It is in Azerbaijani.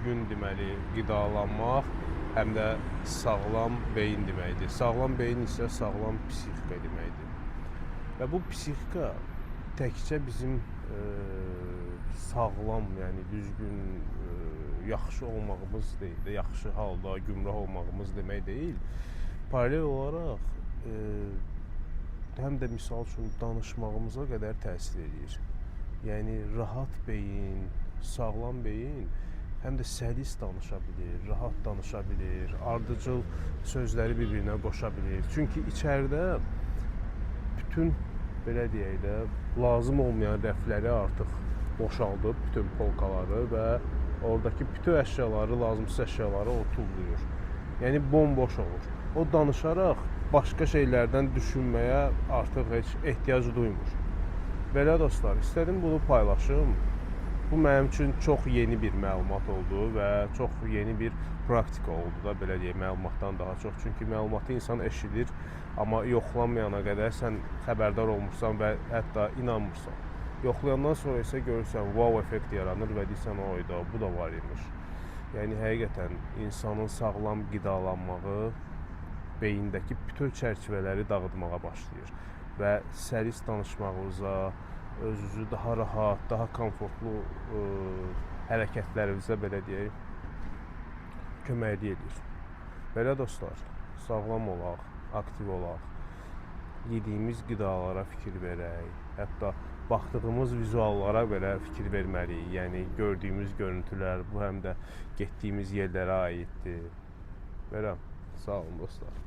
düzgün deməli qidalanmaq, həm də sağlam beyin deməkdir. Sağlam beyin isə sağlam psixika deməkdir. Və bu psixika təkcə bizim sağlam, yəni düzgün, yaxşı olmağımız deyil, yaxşı halda gümrah olmağımız demək deyil. Paralel olaraq həm də misal üçün danışmağımıza qədər təsir edir. Yəni rahat beyin, sağlam beyin həm də səlis danışa bilir, rahat danışa bilir, ardıcıl sözləri bir-birinə qoşa bilir. Çünki içəridə bütün, belə deyək də, lazım olmayan rəfləri artıq boşaldıb, bütün polkaları və oradakı bütün əşyaları, lazımsız əşyaları o tullayır. Yəni bomboş olur. O danışaraq başqa şeylərdən düşünməyə artıq heç ehtiyac duymur. Belə dostlar, istədim bunu paylaşım. Bu mənim üçün çox yeni bir məlumat oldu və çox yeni bir praktika oldu da, belə deyək, məlumatdan daha çox. Çünki məlumatı insan eşidir, amma yoxlanmayana qədər sən xəbərdar olmursan və hətta inanmırsan. Yoxlayandan sonra isə görürsən, wow effekti yaranır və deyirsən, oyda, bu da var imiş. Yəni, həqiqətən insanın sağlam qidalanmağı beyindəki bütün çərçivələri dağıtmağa başlayır və səlis danışmağınıza, özünüzü daha rahat, daha komfortlu hərəkətlərinizə, belə deyək, köməklik edir. Belə dostlar, sağlam olaq, aktiv olaq, yediyimiz qidalara fikir verək, hətta baxdığımız vizuallara belə fikir verməliyik. Yəni, gördüyümüz görüntülər, bu həm də getdiyimiz yerlərə aiddir. Belə, sağ olun dostlar.